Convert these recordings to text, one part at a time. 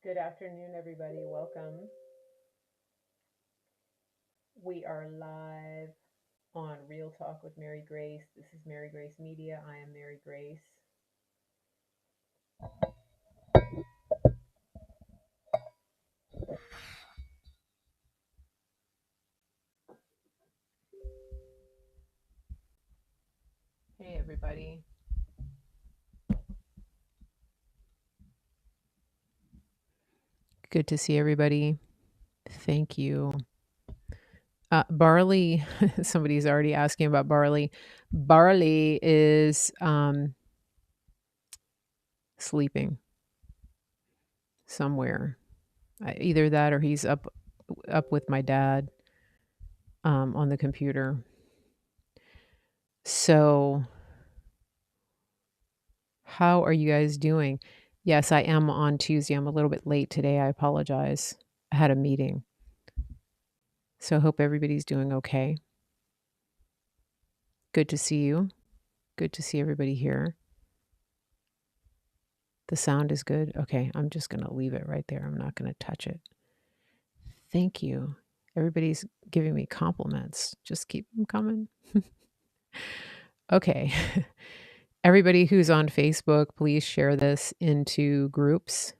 Good afternoon, everybody. Welcome. We are live on Real Talk with Mary Grace. This is Mary Grace Media. I am Mary Grace. Hey, everybody. Good to see everybody. Thank you. Barley, somebody's already asking about barley. Barley is sleeping somewhere. Either that or he's up with my dad on the computer. So, how are you guys doing? Yes, I am on Tuesday. I'm a little bit late today. I apologize. I had a meeting. So I hope everybody's doing okay. Good to see you. Good to see everybody here. The sound is good. Okay, I'm just going to leave it right there. I'm not going to touch it. Thank you. Everybody's giving me compliments. Just keep them coming. Okay. Everybody who's on Facebook, please share this into groups.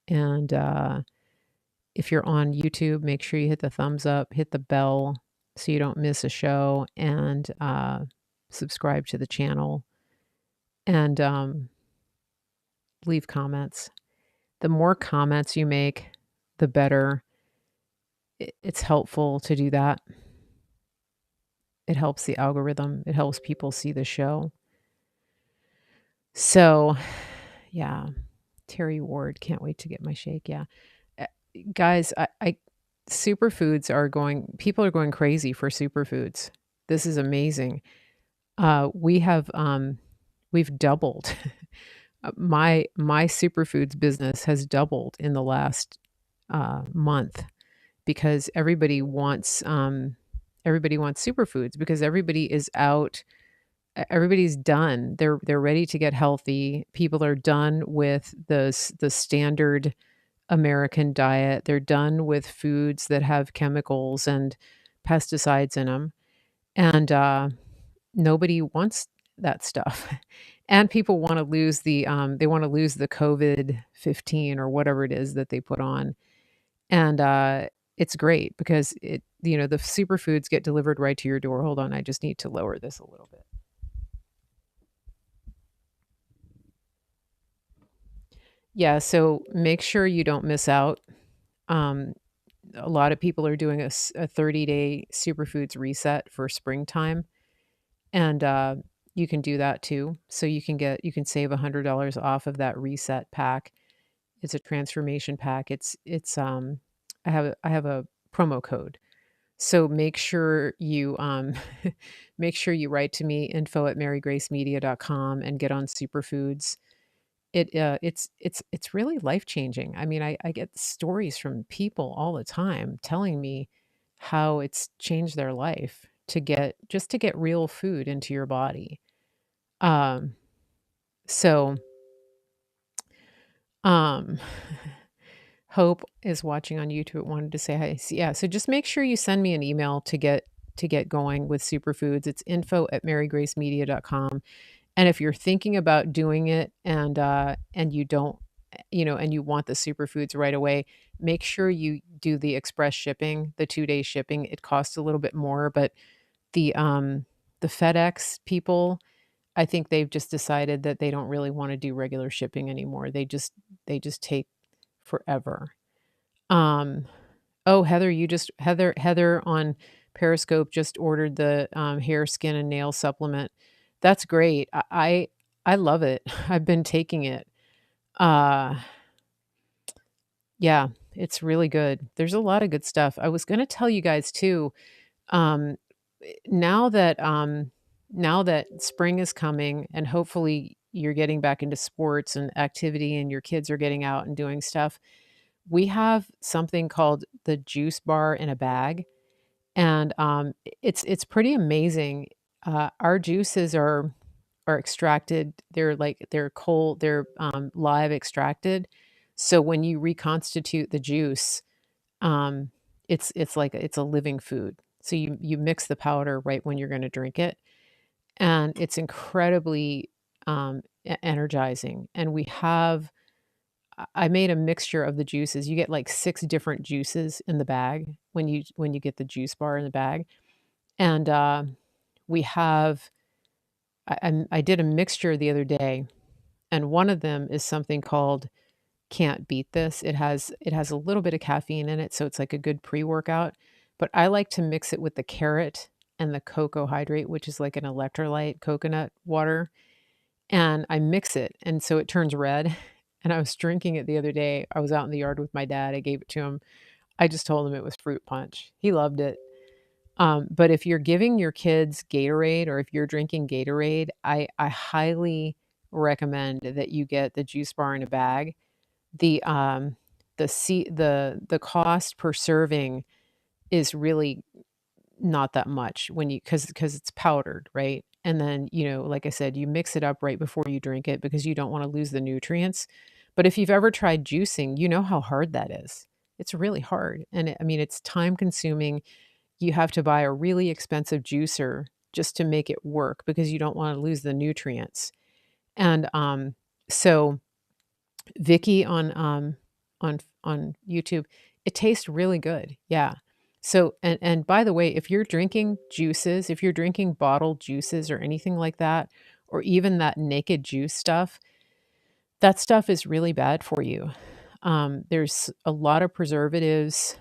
And if you're on YouTube, make sure you hit the thumbs up, hit the bell so you don't miss a show, and subscribe to the channel. And leave comments. The more comments you make, the better. It's helpful to do that. It helps the algorithm. It helps people see the show. So, yeah. Terry Ward, can't wait to get my shake. Yeah. Guys, I superfoods are going people are going crazy for superfoods. This is amazing. We've doubled. My superfoods business has doubled in the last month because everybody wants superfoods because everybody is out. Everybody's done. They're ready to get healthy. People are done with the standard American diet. They're done with foods that have chemicals and pesticides in them, and nobody wants that stuff. And people want to lose the COVID-19 or whatever it is that they put on, and it's great because the superfoods get delivered right to your door. Hold on, I just need to lower this a little bit. Yeah, so make sure you don't miss out. Um, a lot of people are doing a 30-day superfoods reset for springtime, and you can do that too. So you can save $100 off of that reset pack. It's a transformation pack. I have a promo code. So make sure you make sure you write to me info@marygracemedia.com and get on superfoods. It's really life-changing. I mean, I get stories from people all the time telling me how it's changed their life to get real food into your body. Um, so, um, Hope is watching on YouTube, wanted to say hi. Yeah, so just make sure you send me an email to get going with superfoods. It's info@marygracemedia.com. And if you're thinking about doing it and you don't, and you want the superfoods right away, make sure you do the express shipping, the 2-day shipping. It costs a little bit more, but the FedEx people, I think they've just decided that they don't really want to do regular shipping anymore. They just take forever. Um, oh, Heather on Periscope just ordered the hair, skin, and nail supplement. That's great. I love it. I've been taking it. Uh, yeah, it's really good. There's a lot of good stuff. I was going to tell you guys too. Um, now that now that spring is coming, and hopefully you're getting back into sports and activity, and your kids are getting out and doing stuff. We have something called the juice bar in a bag, and it's pretty amazing. Our juices are extracted. They're cold. They're live extracted, So when you reconstitute the juice, um, it's like it's a living food. So you mix the powder right when you're going to drink it, and it's incredibly energizing. And we have I made a mixture of the juices. You get like 6 different juices in the bag when you get the juice bar in the bag, and we have I did a mixture the other day, and one of them is something called Can't Beat This. It has a little bit of caffeine in it, so it's like a good pre-workout, but I like to mix it with the carrot and the cocoa hydrate, which is like an electrolyte coconut water, and I mix it, and so it turns red, and I was drinking it the other day. I was out in the yard with my dad, I gave it to him. I just told him it was fruit punch. He loved it. But if you're giving your kids Gatorade or if you're drinking Gatorade, I highly recommend that you get the juice bar in a bag. The cost per serving is really not that much when you because it's powdered, right? And then, like I said, you mix it up right before you drink it because you don't wanna lose the nutrients. But if you've ever tried juicing, you know how hard that is. It's really hard, and I mean, it's time consuming. You have to buy a really expensive juicer just to make it work because you don't wanna lose the nutrients. And, so Vicky on YouTube, it tastes really good. Yeah. So and by the way, if you're drinking juices, if you're drinking bottled juices or anything like that, or even that naked juice stuff, that stuff is really bad for you. There's a lot of preservatives.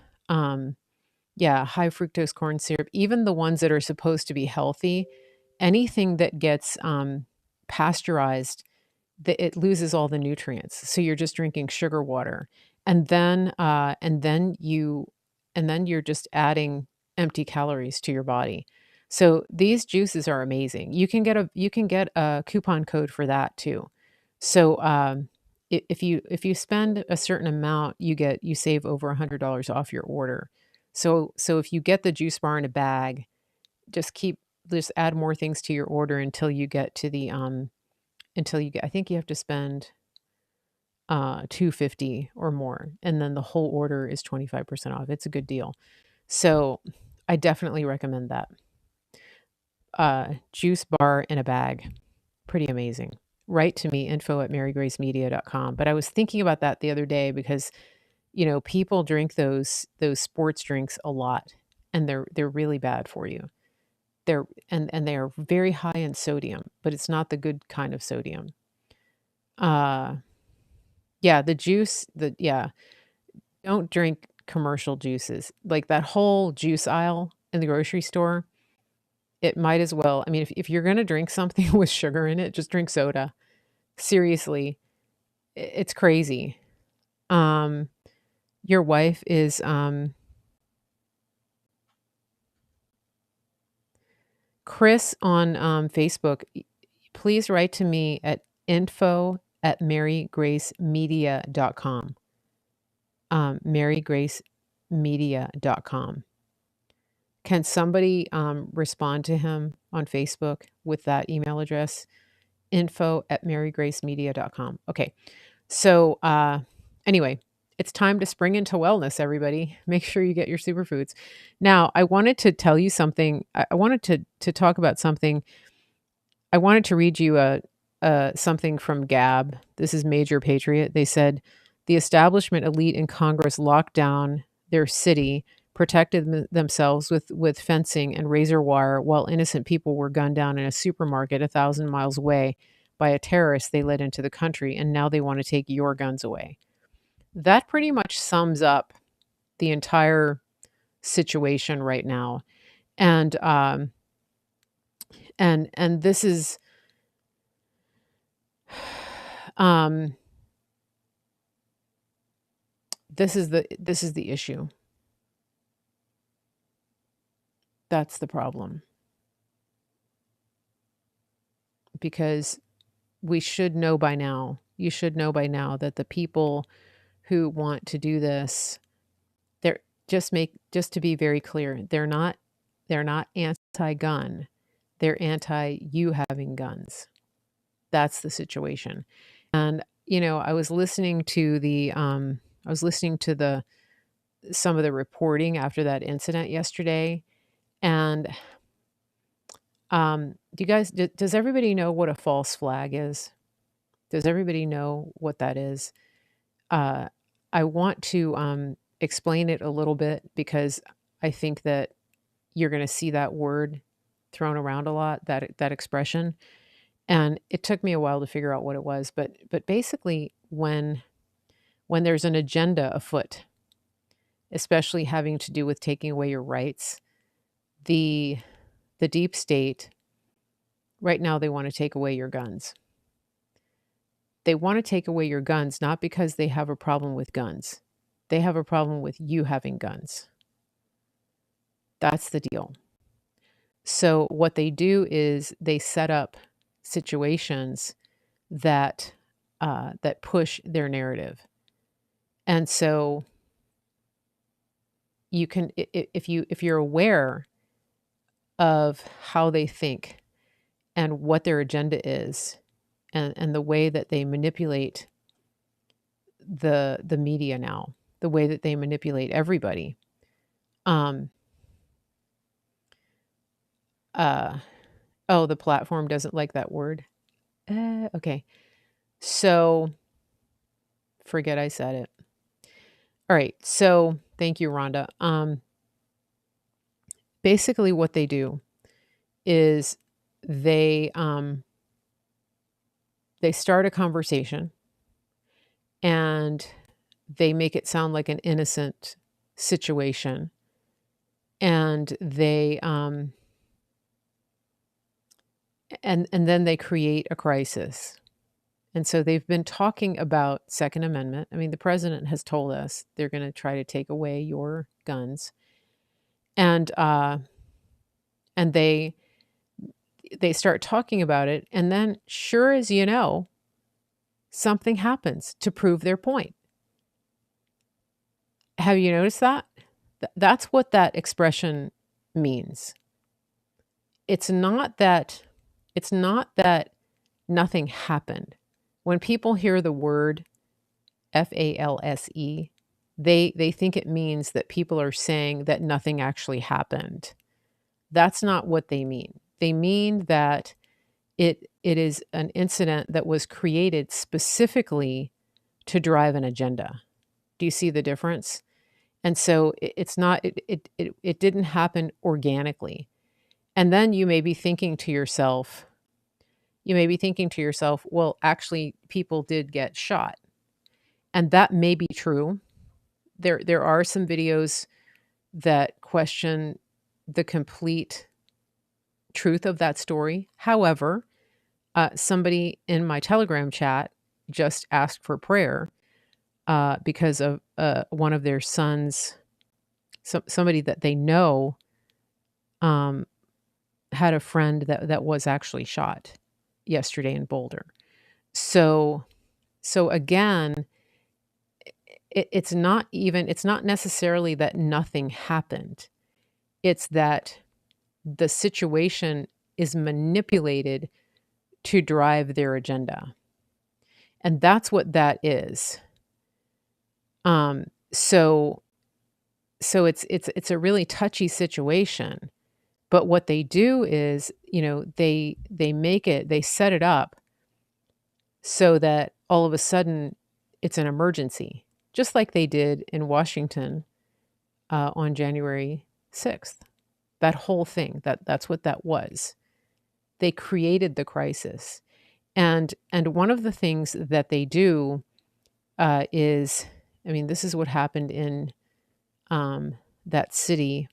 Yeah, high fructose corn syrup, even the ones that are supposed to be healthy, anything that gets pasteurized, it loses all the nutrients. So you're just drinking sugar water. And then you're just adding empty calories to your body. So these juices are amazing. You can get a coupon code for that too. So if you spend a certain amount, you save over $100 off your order. So if you get the juice bar in a bag, just add more things to your order until you get to the until you get I think you have to spend 250 or more, and then the whole order is 25% off. It's a good deal. So I definitely recommend that. Juice bar in a bag. Pretty amazing. Write to me, info@marygracemedia.com. But I was thinking about that the other day because, people drink those sports drinks a lot, and they're really bad for you. And they are very high in sodium, but it's not the good kind of sodium. Uh yeah, the juice, yeah, don't drink commercial juices. Like that whole juice aisle in the grocery store, it might as well. I mean, if you're gonna drink something with sugar in it, just drink soda. Seriously, it's crazy. Um, your wife is Chris on Facebook. Please write to me at info@marygracemedia.com. Marygracemedia.com. Can somebody respond to him on Facebook with that email address? info@marygracemedia.com. Okay. So anyway, it's time to spring into wellness, everybody. Make sure you get your superfoods. Now, I wanted to tell you something. I wanted to talk about something. I wanted to read you something from Gab. This is Major Patriot. They said the establishment elite in Congress locked down their city, protected themselves with fencing and razor wire, while innocent people were gunned down in a supermarket 1,000 miles away by a terrorist they led into the country, and now they want to take your guns away. That pretty much sums up the entire situation right now. And and this is um this is the issue. That's the problem. Because we should know by now. You should know by now that the people who want to do this, they're just to be very clear, they're not anti-gun. They're anti you having guns. That's the situation. And I was listening to the some of the reporting after that incident yesterday, and does everybody know what a false flag is? Does everybody know what that is? Uh, I want to explain it a little bit because I think that you're going to see that word thrown around a lot, that expression. And it took me a while to figure out what it was, but basically when there's an agenda afoot, especially having to do with taking away your rights, the the deep state right now they want to take away your guns. They want to take away your guns not because they have a problem with guns. They have a problem with you having guns. That's the deal. So what they do is they set up situations that that push their narrative. And so you can if you're aware of how they think and what their agenda is and the way that they manipulate the media now, the way that they manipulate everybody. Um uh oh, the platform doesn't like that word. Okay. So forget I said it. All right. So thank you, Rhonda. Basically what they do is they um they start a conversation and they make it sound like an innocent situation, and and then they create a crisis. And so they've been talking about Second Amendment. I mean, the president has told us they're going to try to take away your guns, and and they start talking about it, and then sure as you know, something happens to prove their point. Have you noticed that? That's what that expression means. It's not that it's not that nothing happened. When people hear the word FALSE, they think it means that people are saying that nothing actually happened. That's not what they mean. They mean that it is an incident that was created specifically to drive an agenda. Do you see the difference? And so it's not it didn't happen organically. And then you may be thinking to yourself, well, actually people did get shot. And that may be true. There are some videos that question the complete truth of that story. However, somebody in my Telegram chat just asked for prayer because of one of their sons, somebody that they know, um, had a friend that was actually shot yesterday in Boulder. So again, it's not necessarily that nothing happened. It's that the situation is manipulated to drive their agenda. And that's what that is. Um, so it's a really touchy situation. But what they do is, they set it up so that all of a sudden it's an emergency, just like they did in Washington on January 6th. That whole thing, that's what that was. They created the crisis. And one of the things that they do is, I mean, this is what happened in that city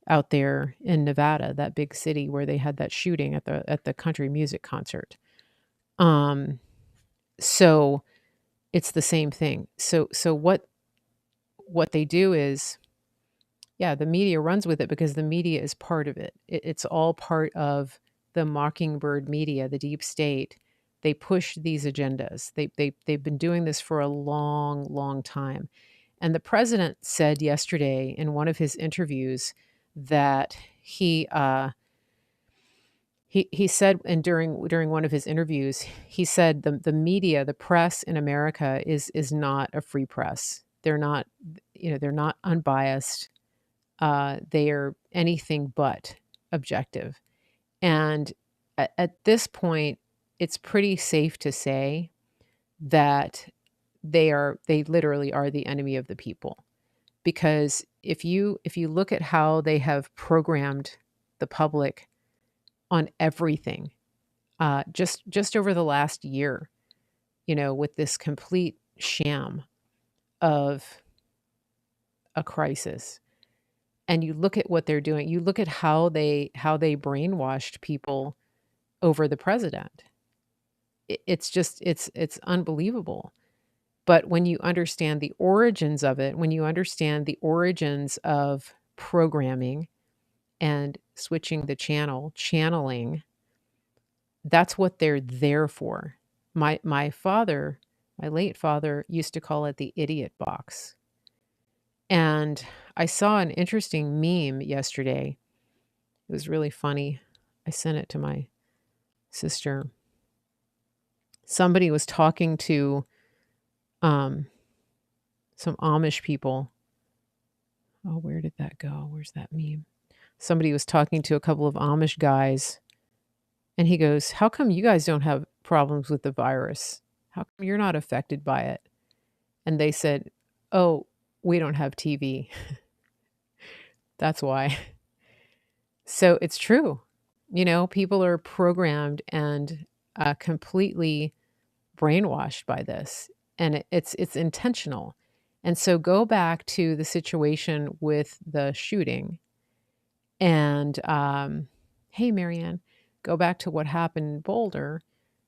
out there in Nevada, that big city where they had that shooting at the country music concert. Um, so it's the same thing. So what they do is, yeah, the media runs with it because the media is part of it. It's all part of the mockingbird media, the deep state. They push these agendas. They've been doing this for a long, long time. And the president said yesterday in one of his interviews that He said, and during one of his interviews, he said the media, the press in America is not a free press. They're not, they're not unbiased. They are anything but objective. And at this point, it's pretty safe to say that they literally are the enemy of the people. Because if you look at how they have programmed the public on everything, just over the last year, with this complete sham of a crisis, and you look at what they're doing, you look at how they brainwashed people over the president. It's just it's unbelievable. But when you understand the origins of it, when you understand the origins of programming and switching the channeling, that's what they're there for. My father, my late father, used to call it the idiot box. And I saw an interesting meme yesterday. It was really funny. I sent it to my sister. Somebody was talking to um, some Amish people. Oh, where did that go? Where's that meme? Somebody was talking to a couple of Amish guys, and he goes, "How come you guys don't have problems with the virus? How come you're not affected by it?" And they said, "Oh, we don't have TV. That's why." So it's true. People are programmed and completely brainwashed by this, and it's intentional. And so go back to the situation with the shooting, and hey, Marianne, go back to what happened in Boulder.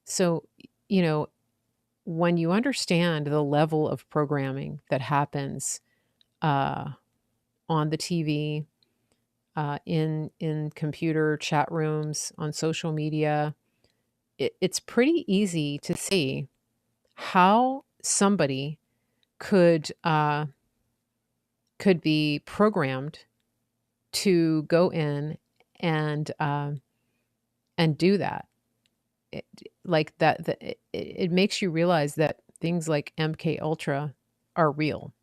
So, you know, when you understand the level of programming that happens uh, on the TV, in computer chat rooms, on social media, it's pretty easy to see how somebody could could be programmed to go in and do that. It, like that, it makes you realize that things like MK Ultra are real.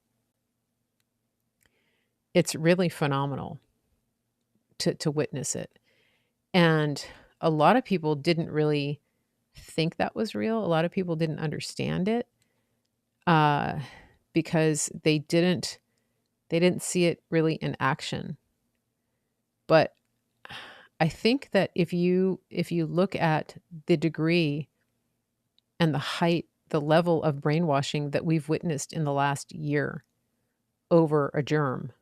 It's really phenomenal to witness it. And a lot of people didn't really think that was real. A lot of people didn't understand it uh, because they didn't see it really in action. But I think that if you look at the degree and the height, the level of brainwashing that we've witnessed in the last year over a germ,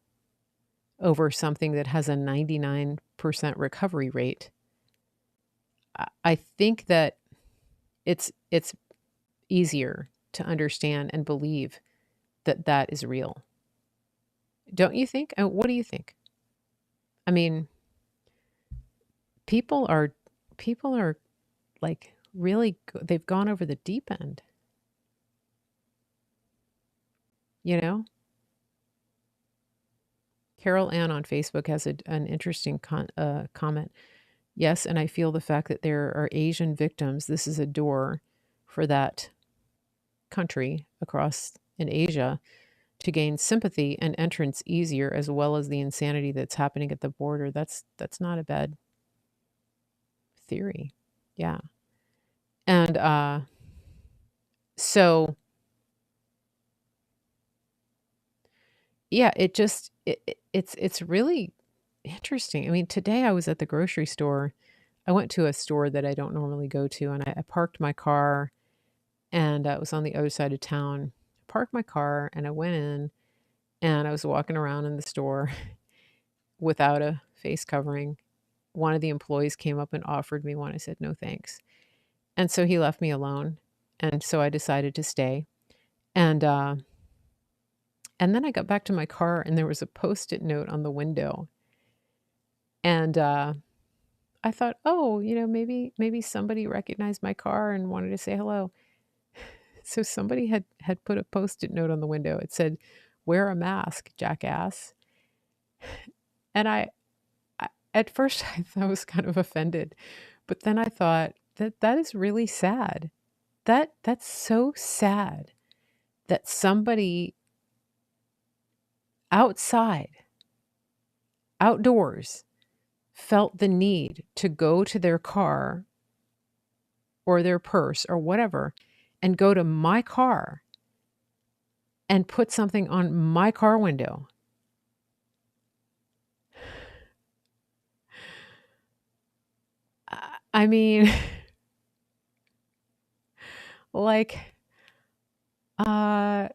over something that has a 99% recovery rate, I think that it's easier to understand and believe that that is real. Don't you think? What do you think? I mean, people are people are like really they've gone over the deep end, you know? Carol Ann on Facebook has an interesting comment. Yes, and I feel the fact that there are Asian victims, this is a door for that country across in Asia to gain sympathy and entrance easier, as well as the insanity that's happening at the border. That's not a bad theory. Yeah. And so yeah, it's really interesting. I mean, today I was at the grocery store. I went to a store that I don't normally go to, and I parked my car, and it was on the other side of town. I parked my car, and I went in, and I was walking around in the store without a face covering. One of the employees came up and offered me one. I said, "No, thanks." And so he left me alone. And so I decided to stay. And and then I got back to my car, and there was a Post-it note on the window. And I thought, "Oh, maybe somebody recognized my car and wanted to say hello." So somebody had put a Post-it note on the window. It said, "Wear a mask, jackass." And I at first I was kind of offended, But then I thought that that is really sad. That's so sad that somebody outside, outdoors, felt the need to go to their car or their purse or whatever and go to my car and put something on my car window. I mean, like, uh,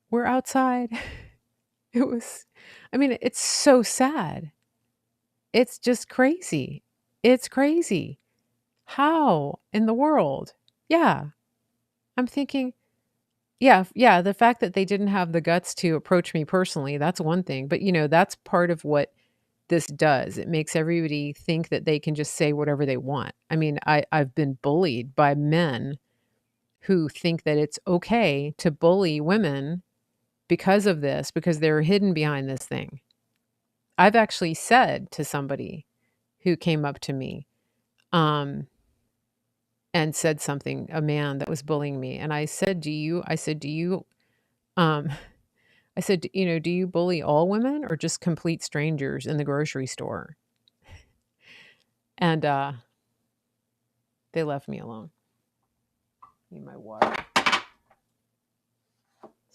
we're outside. It was, I mean, it's so sad. It's just crazy. It's crazy. How in the world? Yeah. I'm thinking, yeah, yeah, the fact that they didn't have the guts to approach me personally, that's one thing. But, that's part of what this does. It makes everybody think that they can just say whatever they want. I mean, I've been bullied by men who think that it's okay to bully women because of this, because they're hidden behind this thing. I've actually said to somebody who came up to me, um, and said something, a man that was bullying me. And um, I said, do you bully all women or just complete strangers in the grocery store? And they left me alone. Need my water.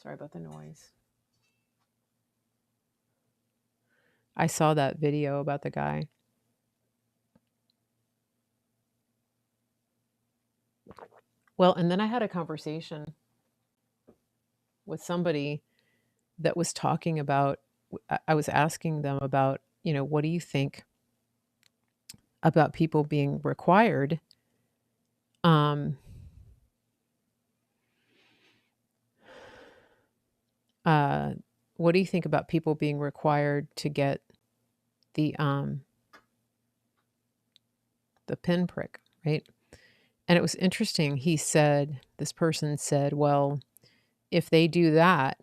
Sorry about the noise. I saw that video about the guy. Well, and then I had a conversation with somebody that was talking about, I was asking them about, what do you think about people being required um, uh, what do you think about people being required to get the the pinprick, right? And it was interesting. This person said, well, if they do that,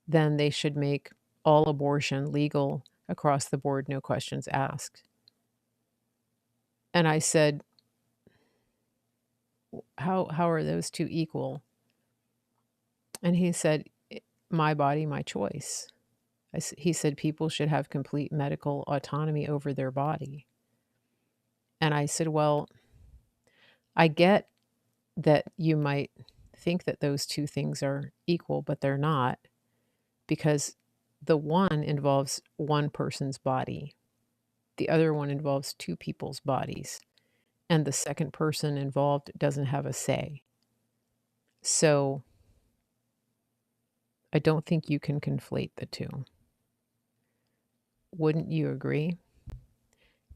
then they should make all abortion legal across the board, no questions asked. And I said, how are those two equal? And he said, my body, my choice. He said people should have complete medical autonomy over their body. And I said, well, I get that you might think that those two things are equal, but they're not, because the one involves one person's body, the other one involves two people's bodies, and the second person involved doesn't have a say. So I don't think you can conflate the two. Wouldn't you agree?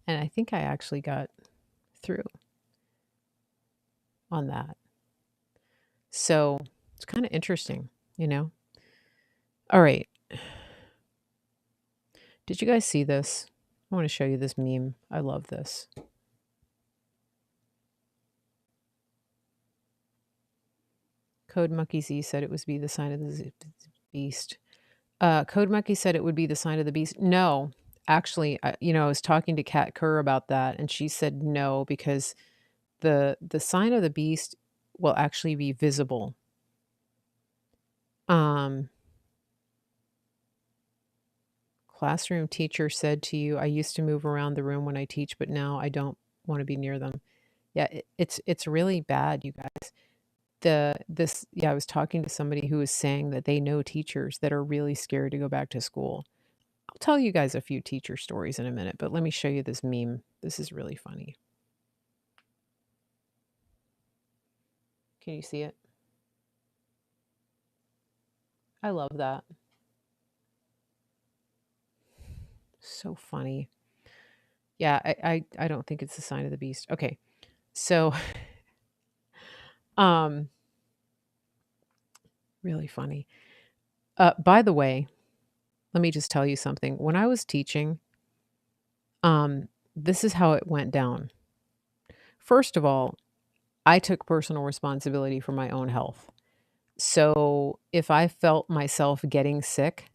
And I think I actually got through on that. So it's kind of interesting, All right. Did you guys see this? I want to show you this meme. I love this. Code Monkey Z said it was be the sign of the beast. Code Monkey said it would be the sign of the beast. No, actually, I was talking to Kat Kerr about that, and she said no, because the sign of the beast will actually be visible. Classroom teacher said to you, I used to move around the room when I teach, but now I don't want to be near them. Yeah, it's really bad, you guys. I was talking to somebody who was saying that they know teachers that are really scared to go back to school. I'll tell you guys a few teacher stories in a minute, but let me show you this meme. This is really funny. Can you see it? I love that. So funny. Yeah, I don't think it's the sign of the beast. Okay. So really funny. By the way, let me just tell you something. When I was teaching, this is how it went down. First of all, I took personal responsibility for my own health. So if I felt myself getting sick,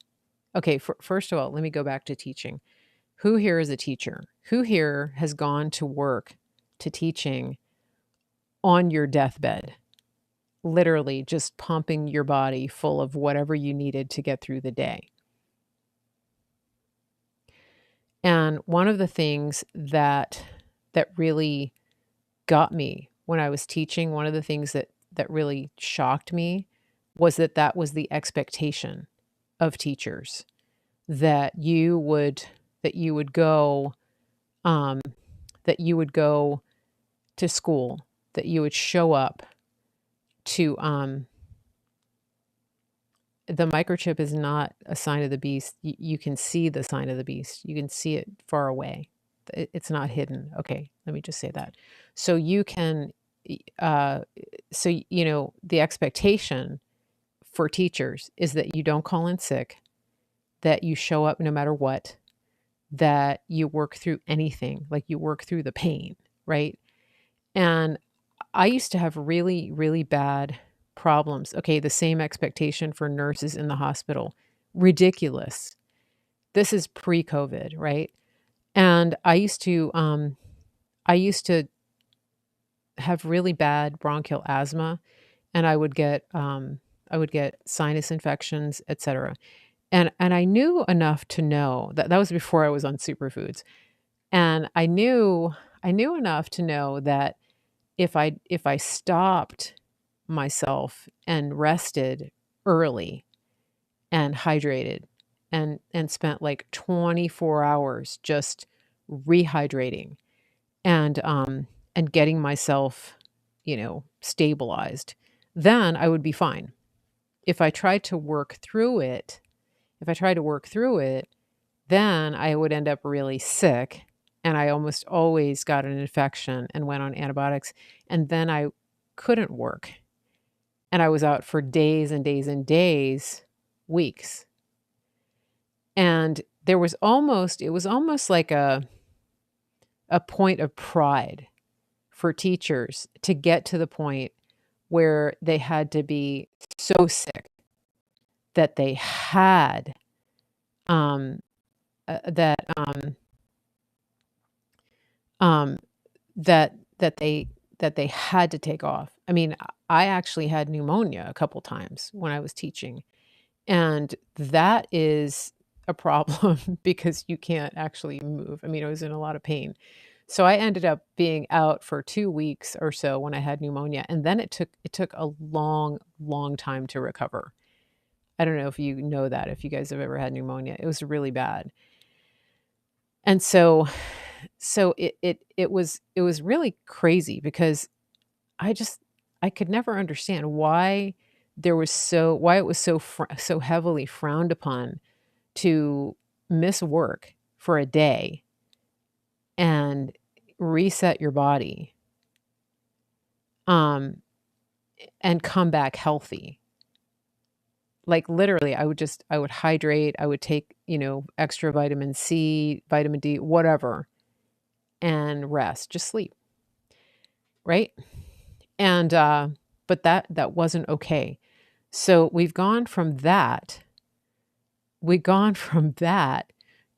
okay, first of all, let me go back to teaching. Who here is a teacher? Who here has gone to work to teaching on your deathbed, literally just pumping your body full of whatever you needed to get through the day. And one of the things that really got me when I was teaching, one of the things that really shocked me was that was the expectation of teachers, that you would that you would go um, that you would go to school, that you would show up to the microchip is not a sign of the beast. You can see the sign of the beast. You can see it far away. It's not hidden. Okay, let me just say that. So you can, uh, the expectation for teachers is that you don't call in sick, that you show up no matter what, that you work through anything, like you work through the pain, right? And I used to have really, really bad problems. Okay, the same expectation for nurses in the hospital. Ridiculous. This is pre-COVID, right? And I used to have really bad bronchial asthma, and I would get sinus infections, etc. And I knew enough to know that that was before I was on superfoods. And I knew enough to know that if I stopped myself and rested early and hydrated and spent like 24 hours just rehydrating and getting myself, stabilized, then I would be fine. If I tried to work through it, if I tried to work through it, then I would end up really sick, and I almost always got an infection and went on antibiotics, and then I couldn't work, and I was out for days and days and days, weeks. And it was almost like a point of pride for teachers to get to the point where they had to be so sick that they had um, that um, that they had to take off. I mean, I actually had pneumonia a couple times when I was teaching, and that is a problem because you can't actually move. I mean, I was in a lot of pain. So I ended up being out for 2 weeks or so when I had pneumonia, and then it took a long, long time to recover. I don't know if you know that, if you guys have ever had pneumonia. It was really bad. And so it was really crazy because I just I could never understand why it was so heavily frowned upon to miss work for a day and reset your body, um, and come back healthy. Like, literally, I would hydrate, I would take, extra vitamin C, vitamin D, whatever, and rest, just sleep, right? And, but that wasn't okay. So we've gone from that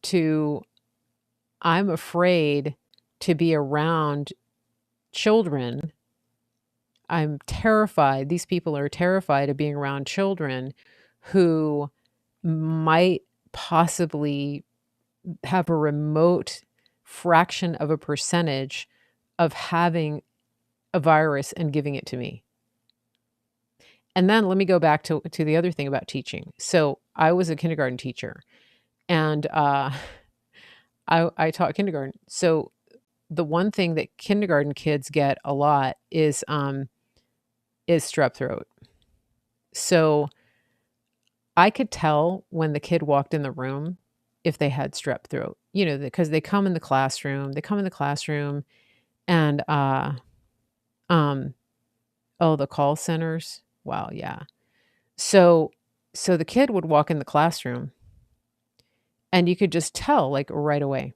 to I'm afraid to be around children. I'm terrified. These people are terrified of being around children who might possibly have a remote fraction of a percentage of having a virus and giving it to me. And then let me go back to the other thing about teaching. So I was a kindergarten teacher, and I taught kindergarten. So the one thing that kindergarten kids get a lot is strep throat. So I could tell when the kid walked in the room if they had strep throat, because they come in the classroom. They come in the classroom, and um, oh, the call centers. Wow, yeah. So the kid would walk in the classroom, and you could just tell like right away.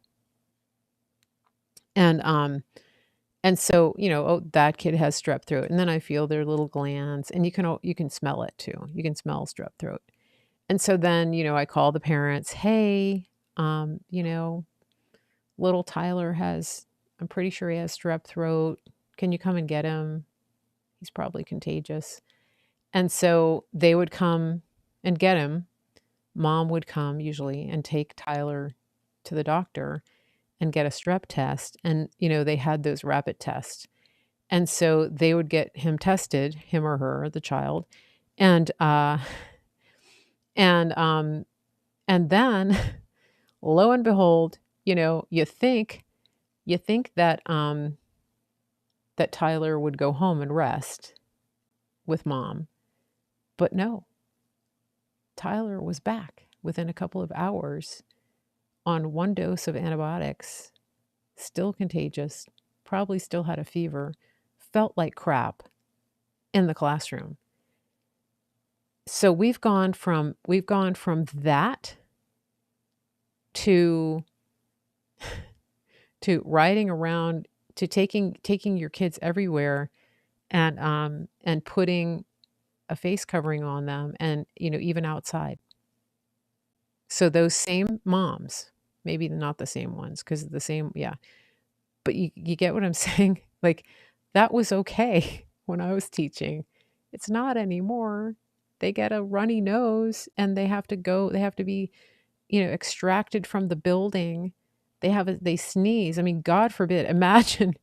And so, oh, that kid has strep throat, and then I feel their little glands, and you can smell it too. You can smell strep throat. And so then, I call the parents, "Hey, little Tyler has I'm pretty sure he has strep throat. Can you come and get him? He's probably contagious." And so they would come and get him. Mom would come usually and take Tyler to the doctor and get a strep test. And, they had those rapid tests. And so they would get him tested, him or her, the child. And, and, um, and then lo and behold, you think that Tyler would go home and rest with mom. But no, Tyler was back within a couple of hours on one dose of antibiotics, still contagious, probably still had a fever, felt like crap in the classroom. So we've gone from that to riding around, to taking your kids everywhere, and putting a face covering on them, and even outside. So those same moms, maybe not the same ones, because the same, yeah, but you get what I'm saying? Like, that was okay when I was teaching. It's not anymore. They get a runny nose and they have to be, extracted from the building. They sneeze. I mean, God forbid. Imagine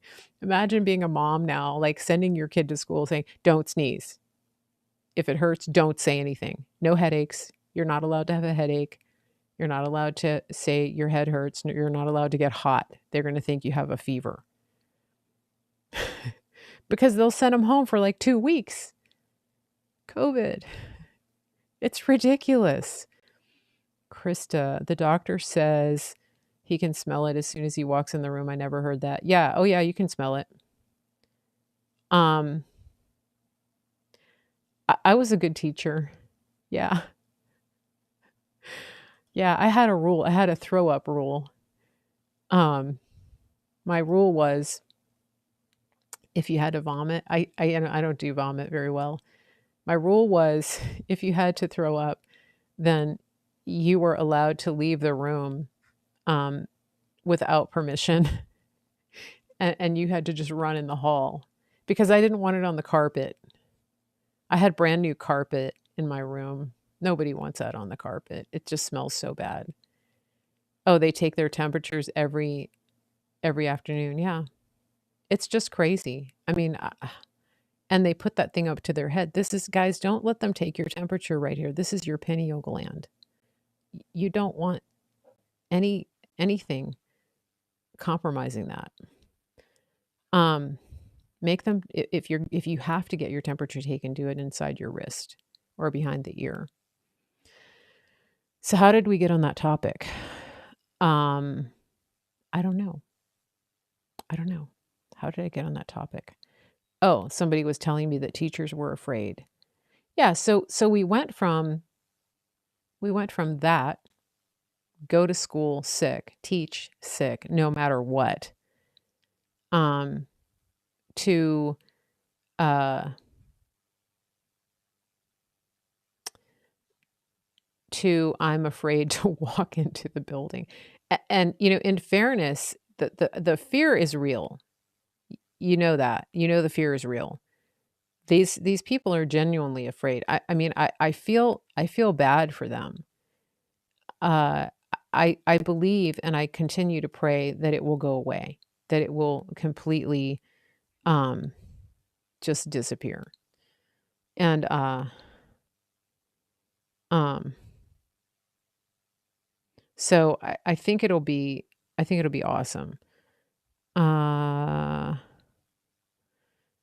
being a mom now, like sending your kid to school saying, "Don't sneeze. If it hurts, don't say anything. No headaches. You're not allowed to have a headache. You're not allowed to say your head hurts. You're not allowed to get hot. They're going to think you have a fever." Because they'll send them home for like 2 weeks. COVID. It's ridiculous. Krista, the doctor says he can smell it as soon as he walks in the room. I never heard that. Yeah. Oh, yeah, you can smell it. I was a good teacher. Yeah. Yeah, I had a rule. I had a throw up rule. My rule was, if you had to vomit, I don't do vomit very well. My rule was, if you had to throw up, then you were allowed to leave the room without permission, and you had to just run in the hall, because I didn't want it on the carpet. I had brand new carpet in my room. Nobody wants that on the carpet. It just smells so bad. Oh, they take their temperatures every afternoon. Yeah. It's just crazy. I mean, and they put that thing up to their head. Guys, don't let them take your temperature right here. This is your pineal gland. You don't want anything compromising that. Make them, if you have to get your temperature taken, do it inside your wrist or behind the ear. So how did we get on that topic? I don't know. How did I get on that topic? Oh, somebody was telling me that teachers were afraid. Yeah, so we went from that, go to school sick, teach sick, no matter what, to I'm afraid to walk into the building. And in fairness, the fear is real. You know that. The fear is real. These people are genuinely afraid. I mean, I feel bad for them. I believe, and I continue to pray, that it will go away, that it will completely just disappear. And so I think it'll be awesome.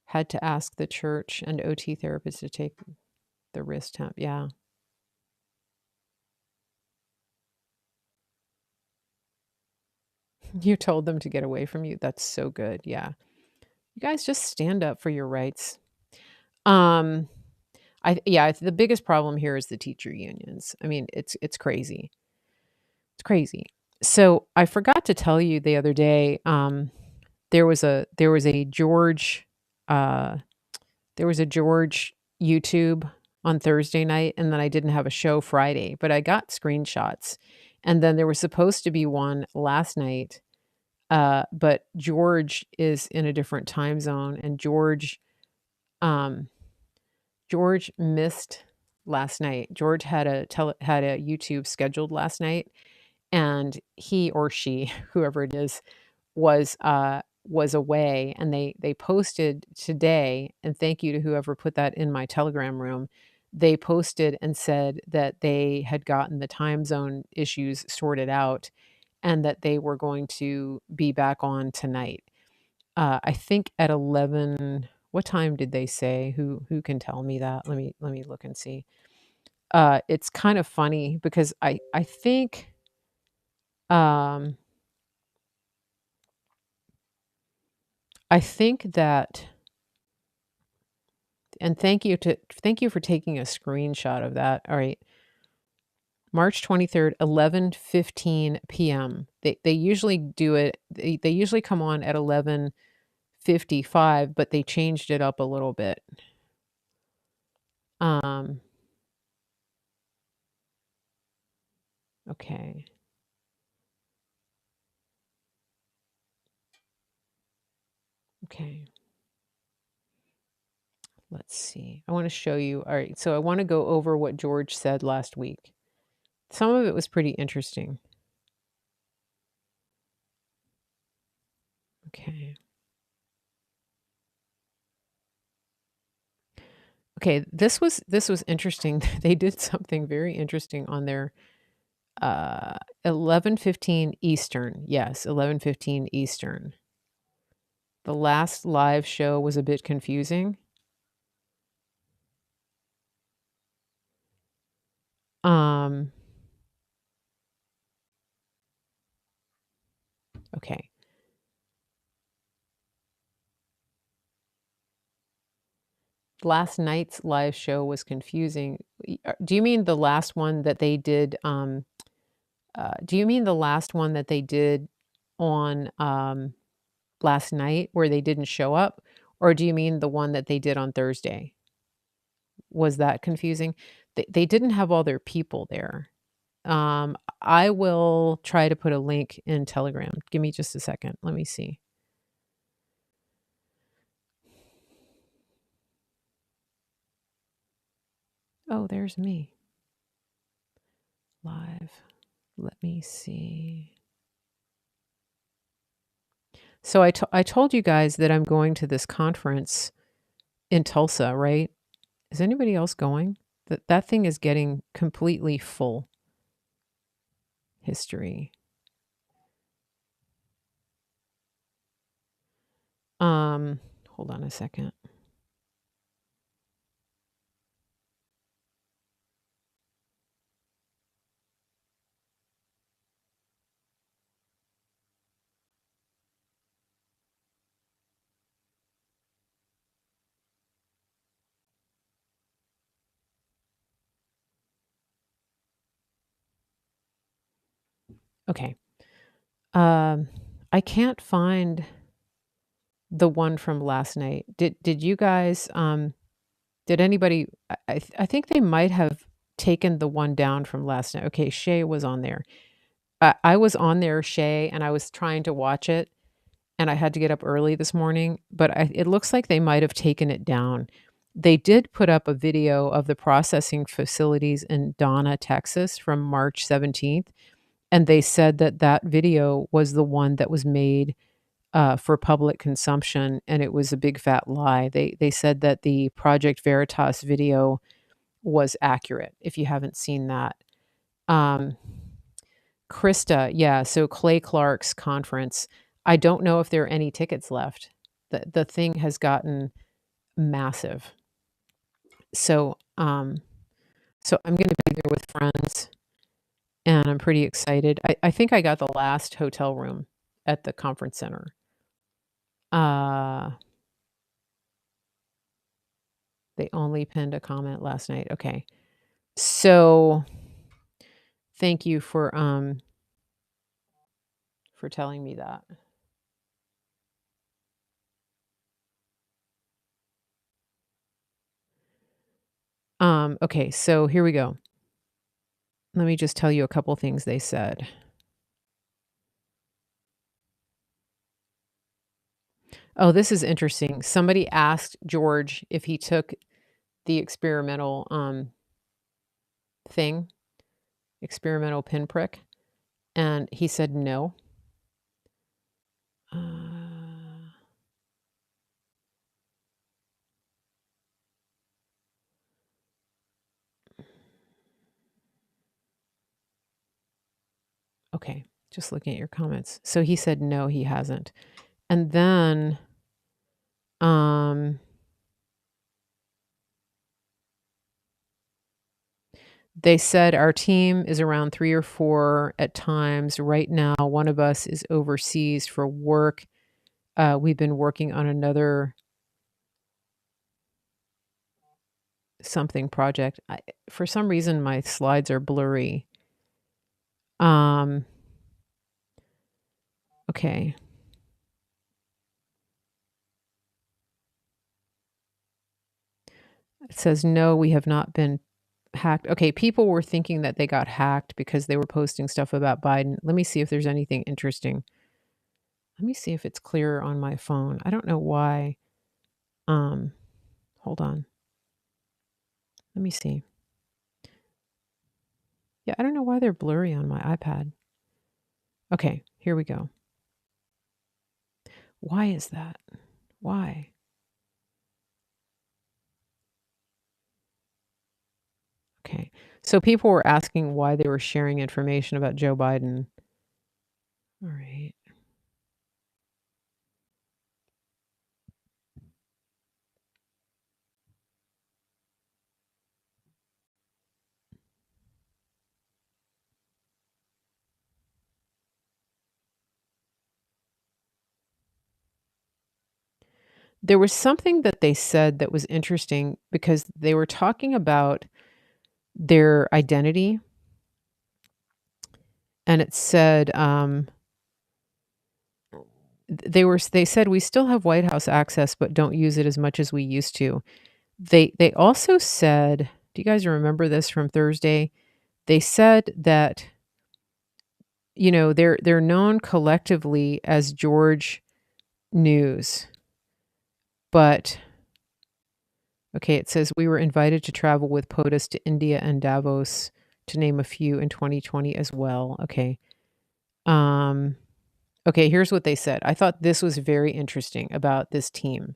Had to ask the church and OT therapist to take the wrist temp. Yeah. You told them to get away from you. That's so good. Yeah. You guys just stand up for your rights. The biggest problem here is the teacher unions. I mean, it's crazy. It's crazy. So I forgot to tell you the other day, there was a George YouTube on Thursday night, and then I didn't have a show Friday, but I got screenshots. And then there was supposed to be one last night But George is in a different time zone, and um, George missed last night. George had a YouTube scheduled last night, and he or she, whoever it is, was away, and they posted today, and thank you to whoever put that in my Telegram room. They posted and said that they had gotten the time zone issues sorted out and that they were going to be back on tonight. I think at 11. What time did they say? Who can tell me that? Let me look and see. It's kind of funny because um I think that, and thank you for taking a screenshot of that. All right. March 23rd, 11:15 p.m. They usually do it, they usually come on at 11:55, but they changed it up a little bit. Um, okay. Okay. Let's see. I want to show you. All right. So I want to go over what George said last week. Some of it was pretty interesting. Okay. Okay, this was interesting. They did something very interesting on their 11:15 Eastern. Yes, 11:15 Eastern. The last live show was a bit confusing. Um okay. Last night's live show was confusing. Do you mean the last one that they did do you mean the last one that they did on last night where they didn't show up, or do you mean the one that they did on Thursday? Was that confusing? They didn't have all their people there. I will try to put a link in Telegram. Give me just a second. Let me see. Oh, there's me. Live. Let me see. So I told you guys that I'm going to this conference in Tulsa, right? Is anybody else going? That thing is getting completely full. History. Hold on a second. Okay. Um, I can't find the one from last night. Did you guys did anybody I think they might have taken the one down from last night. Okay, Shay was on there. I was on there, Shay, and I was trying to watch it, and I had to get up early this morning, but it looks like they might have taken it down. They did put up a video of the processing facilities in Donna, Texas from March 17th, and they said that that video was the one that was made for public consumption, and it was a big fat lie. They said that the Project Veritas video was accurate, if you haven't seen that. Um, Krista, yeah, so Clay Clark's conference. I don't know if there are any tickets left. The thing has gotten massive. So, so I'm gonna be there with friends, and I'm pretty excited. I think I got the last hotel room at the conference center. Uh, they only pinned a comment last night. Okay. So, thank you for telling me that. Okay, so here we go. Let me just tell you a couple things they said. Oh, this is interesting. Somebody asked George if he took the experimental, thing, experimental pinprick, and he said no. Uh, okay, just looking at your comments. So he said no, he hasn't. And then, um they said our team is around 3 or 4 at times. Right now, one of us is overseas for work. We've been working on another something project. For some reason, my slides are blurry. Um, okay. It says, "No, we have not been hacked." Okay, people were thinking that they got hacked because they were posting stuff about Biden. Let me see if there's anything interesting. Let me see if it's clearer on my phone. I don't know why. Um, hold on. Let me see. Yeah, I don't know why they're blurry on my iPad. Okay, here we go. Why is that? Why? Okay. So people were asking why they were sharing information about Joe Biden. All right. There was something that they said that was interesting because they were talking about their identity, and it said they said we still have White House access but don't use it as much as we used to. They also said, do you guys remember this from Thursday? They said that they're known collectively as George News, but okay, it says we were invited to travel with POTUS to India and Davos, to name a few, in 2020 as well. Okay. Um, okay, here's what they said. I thought this was very interesting about this team.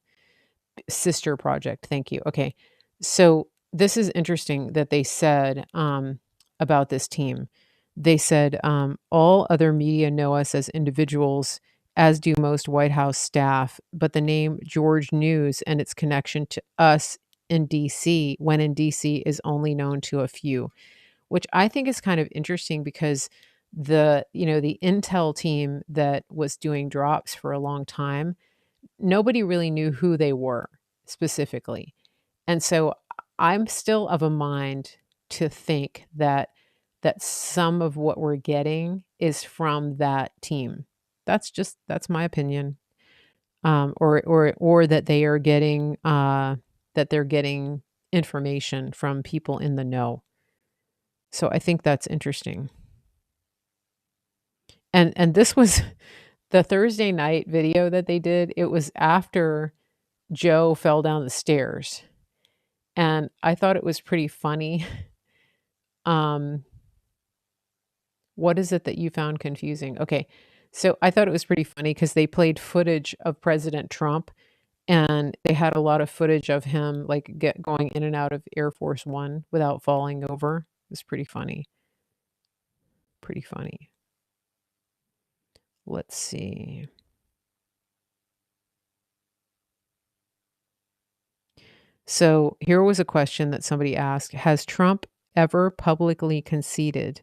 Sister project. Thank you. Okay. So this is interesting that they said about this team. They said all other media know us as individuals, as do most White House staff, but the name George News and its connection to us in DC, when in DC, is only known to a few, which I think is kind of interesting because the Intel team that was doing drops for a long time, nobody really knew who they were specifically. And so I'm still of a mind to think that some of what we're getting is from that team. That's my opinion. Or that they're getting information from people in the know. So I think that's interesting. And this was the Thursday night video that they did. It was after Joe fell down the stairs. And I thought it was pretty funny. Um, what is it that you found confusing? Okay. So I thought it was pretty funny because they played footage of President Trump, and they had a lot of footage of him like going in and out of Air Force One without falling over. It was pretty funny. Pretty funny. Let's see. So here was a question that somebody asked. Has Trump ever publicly conceded?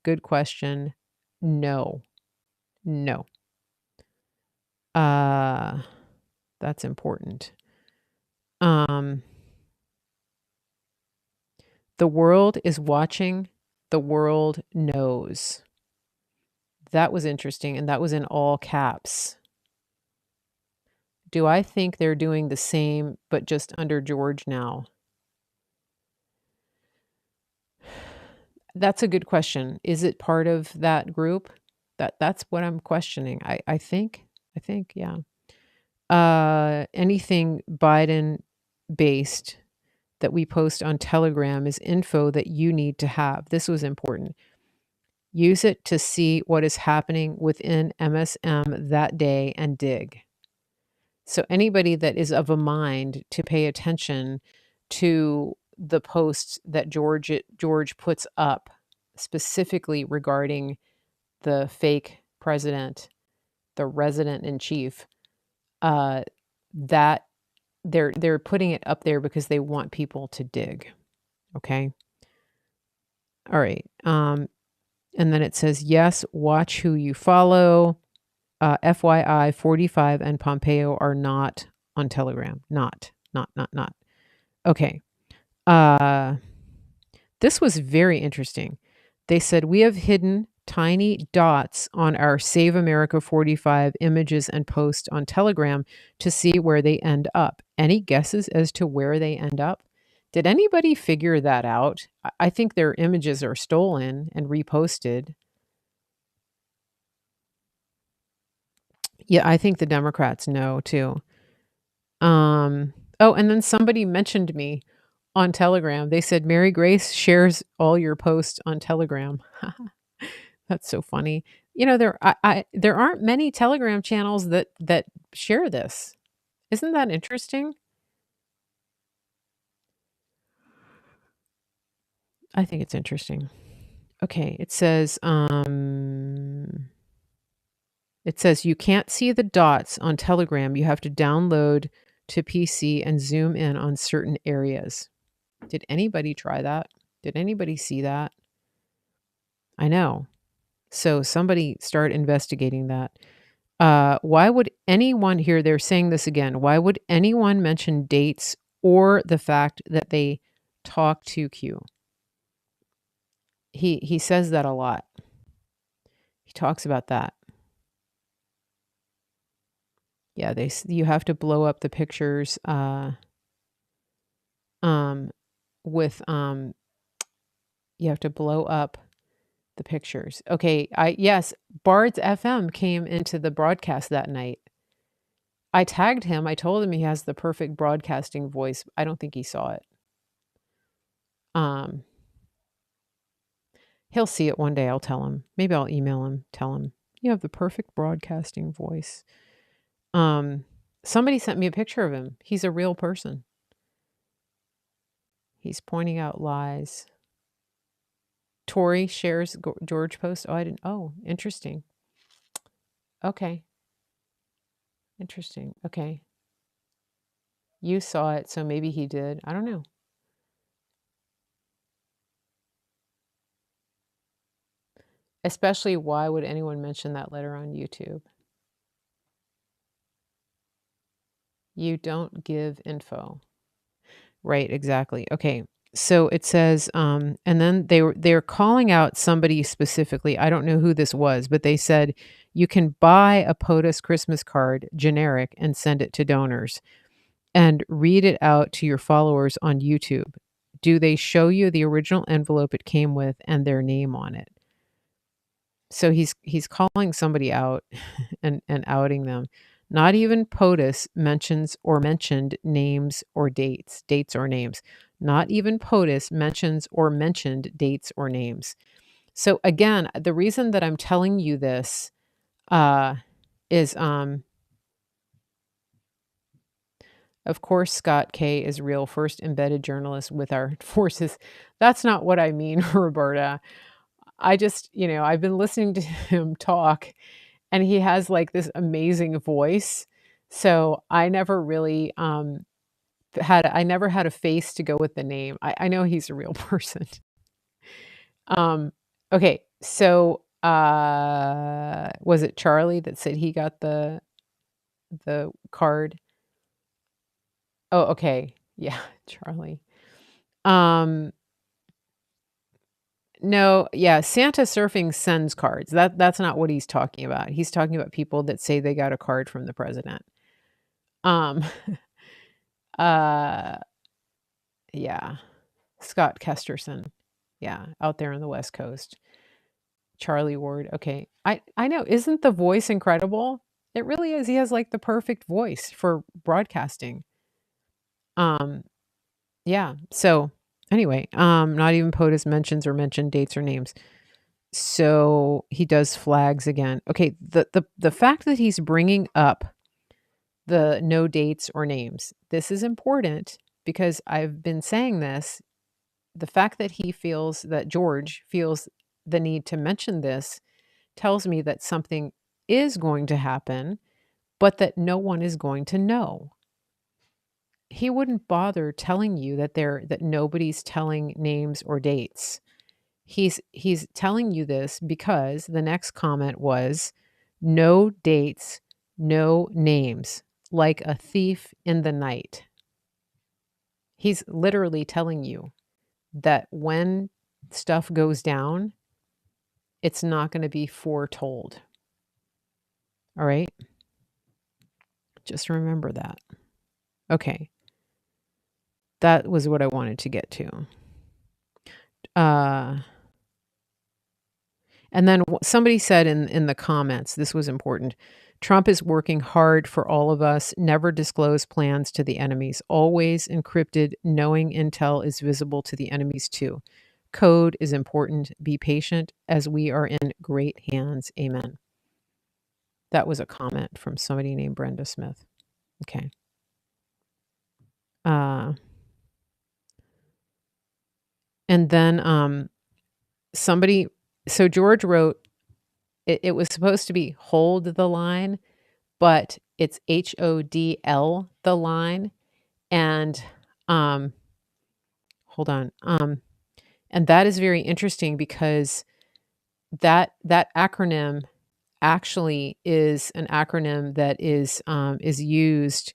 Good question. No. No. Uh, that's important. Um, the world is watching. The world knows. That was interesting, and that was in all caps. Do I think they're doing the same, but just under George now? That's a good question. Is it part of that group? That's what I'm questioning. I think, yeah. Anything Biden based that we post on Telegram is info that you need to have. This was important. Use it to see what is happening within MSM that day and dig. So anybody that is of a mind to pay attention to the posts that George puts up specifically regarding the fake president, the resident in chief, that they're putting it up there because they want people to dig. Okay. All right. And then it says, yes, watch who you follow. FYI, 45 and Pompeo are not on Telegram. Not. Okay. This was very interesting. They said, we have hidden tiny dots on our Save America 45 images and posts on Telegram to see where they end up. Any guesses as to where they end up? Did anybody figure that out? I think their images are stolen and reposted. Yeah, I think the Democrats know too. Oh, and then somebody mentioned me on Telegram. They said Mary Grace shares all your posts on Telegram. That's so funny. You know, there aren't many Telegram channels that share this. Isn't that interesting? I think it's interesting. Okay, it says you can't see the dots on Telegram. You have to download to PC and zoom in on certain areas. Did anybody try that? Did anybody see that? I know. So somebody start investigating that. Why would anyone here, they're saying this again, why would anyone mention dates or the fact that they talk to Q? He says that a lot. He talks about that. Yeah, you have to blow up the pictures with you have to blow up the pictures. Okay, yes, Bard's FM came into the broadcast that night. I tagged him. I told him he has the perfect broadcasting voice. I don't think he saw it. He'll see it one day. I'll tell him. Maybe I'll email him, tell him, you have the perfect broadcasting voice. Somebody sent me a picture of him. He's a real person. He's pointing out lies. Tori shares George post. Oh, I didn't. Oh, interesting. Okay. Interesting. Okay. You saw it, so maybe he did. I don't know. Especially, why would anyone mention that letter on YouTube? You don't give info. Right, exactly. Okay. So it says, and then they're calling out somebody specifically. I don't know who this was, but they said you can buy a POTUS Christmas card, generic, and send it to donors and read it out to your followers on YouTube. Do they show you the original envelope it came with and their name on it? So he's calling somebody out and outing them. Not even POTUS mentioned names or dates or names. Not even POTUS mentions or mentioned dates or names. So again, the reason that I'm telling you this is, of course, Scott K is real, first embedded journalist with our forces. That's not what I mean, Roberta. I just, I've been listening to him talk, and he has like this amazing voice. So I never really I never had a face to go with the name. I know he's a real person. Okay, so was it Charlie that said he got the card? Oh, okay. Yeah, Charlie. No, yeah, Santa Surfing sends cards. That's not what he's talking about. He's talking about people that say they got a card from the president. Um, yeah, Scott Kesterson. Yeah, out there on the West Coast. Charlie Ward. Okay. I know. Isn't the voice incredible? It really is. He has like the perfect voice for broadcasting. Um, yeah. So anyway, not even POTUS mentions or mentioned dates or names. So he does flags again. Okay, the fact that he's bringing up the no dates or names, this is important because I've been saying this. The fact that George feels the need to mention this tells me that something is going to happen, but that no one is going to know. He wouldn't bother telling you that nobody's telling names or dates. He's telling you this because the next comment was no dates, no names, like a thief in the night. He's literally telling you that when stuff goes down, it's not going to be foretold. All right? Just remember that. Okay. That was what I wanted to get to. And then somebody said in the comments, this was important. Trump is working hard for all of us. Never disclose plans to the enemies. Always encrypted. Knowing intel is visible to the enemies too. Code is important. Be patient as we are in great hands. Amen. That was a comment from somebody named Brenda Smith. Okay. And then somebody, so George wrote, it was supposed to be hold the line, but it's HODL, the line. And hold on. And that is very interesting because that acronym actually is an acronym that is used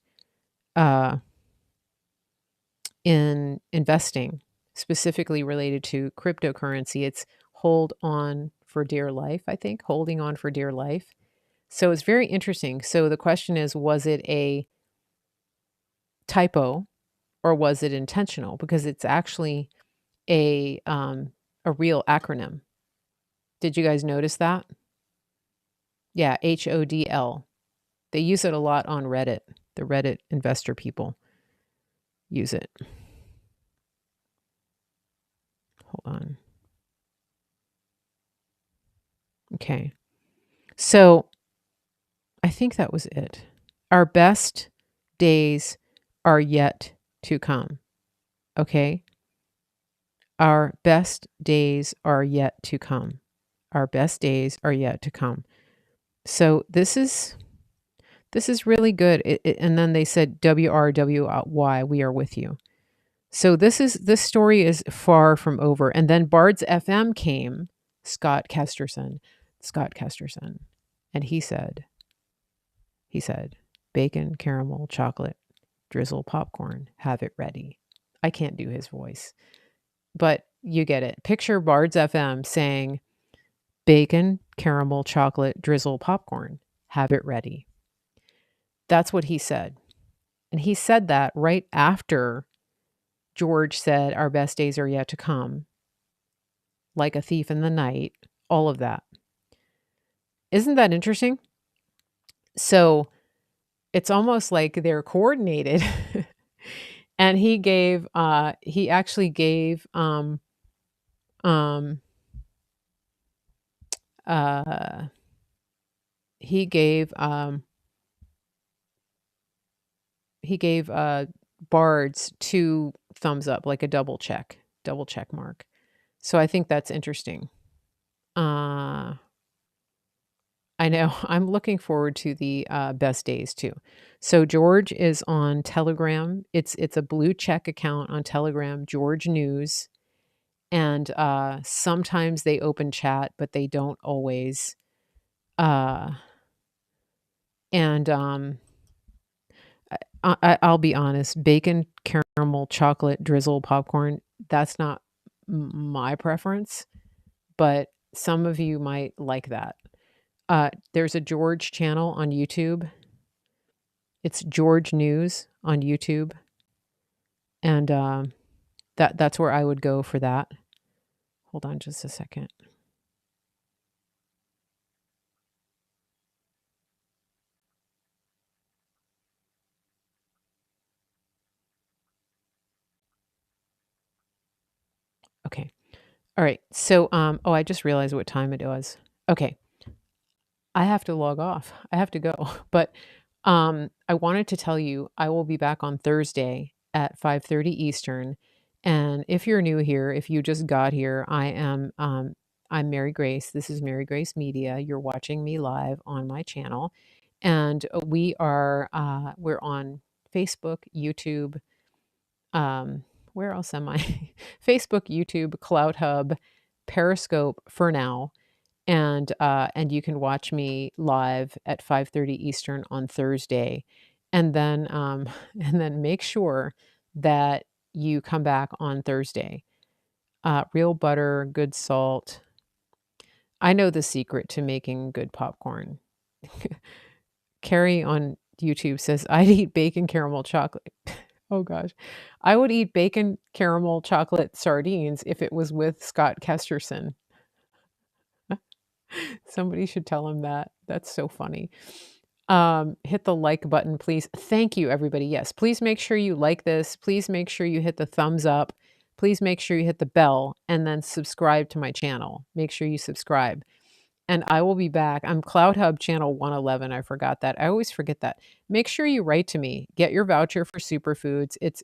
in investing, specifically related to cryptocurrency. It's hold on for dear life, I think, holding on for dear life. So it's very interesting. So the question is, was it a typo or was it intentional? Because it's actually a real acronym. Did you guys notice that? Yeah, HODL. They use it a lot on Reddit. The Reddit investor people use it. Hold on. Okay. So I think that was it. Our best days are yet to come. Okay? Our best days are yet to come. Our best days are yet to come. So this is really good. And then they said WRWY, we are with you. So this story is far from over. And then Bard's FM came, Scott Kesterson, and he said, bacon, caramel, chocolate, drizzle, popcorn, have it ready. I can't do his voice, but you get it. Picture Bard's FM saying, bacon, caramel, chocolate, drizzle, popcorn, have it ready. That's what he said. And he said that right after George said, our best days are yet to come, like a thief in the night, all of that. Isn't that interesting? So it's almost like they're coordinated. And he actually gave Bards 2 thumbs up, like a double check mark. So I think that's interesting. I know. I'm looking forward to the best days too. So George is on Telegram. It's a blue check account on Telegram, George News. And sometimes they open chat, but they don't always. And I'll be honest, bacon, caramel, chocolate, drizzle, popcorn, that's not my preference, but some of you might like that. There's a George channel on YouTube. It's George News on YouTube. And that's where I would go for that. Hold on just a second. Okay. All right. So, oh, I just realized what time it was. Okay. I have to log off. I have to go. But I wanted to tell you I will be back on Thursday at 5:30 Eastern. And if you're new here, if you just got here, I'm Mary Grace. This is Mary Grace Media. You're watching me live on my channel. And we're on Facebook, YouTube, where else am I? Facebook, YouTube, Cloud Hub, Periscope for now, and you can watch me live at 5:30 Eastern on Thursday, and then and then make sure that you come back on Thursday. Real butter, good salt. I know the secret to making good popcorn. Carrie on YouTube says I'd eat bacon caramel chocolate. Oh gosh, I would eat bacon caramel chocolate sardines if it was with Scott Kesterson. Somebody should tell him that. That's so funny. Hit the like button, please. Thank you, everybody. Yes, please make sure you like this. Please make sure you hit the thumbs up. Please make sure you hit the bell and then subscribe to my channel. Make sure you subscribe. And I will be back. I'm Cloud Hub channel 111. I forgot that. I always forget that. Make sure you write to me. Get your voucher for superfoods. It's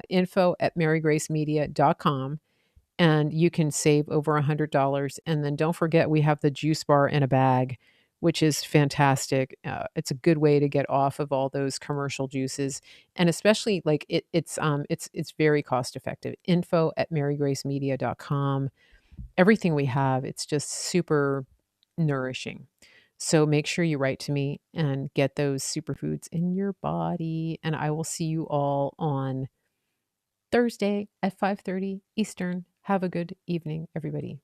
info@marygracemedia.com, and you can save over $100. And then don't forget, we have the juice bar in a bag, which is fantastic. It's a good way to get off of all those commercial juices, and especially like it's very cost effective. Info@marygracemedia.com. Everything we have, it's just super nourishing. So make sure you write to me and get those superfoods in your body. And I will see you all on Thursday at 5:30 Eastern. Have a good evening, everybody.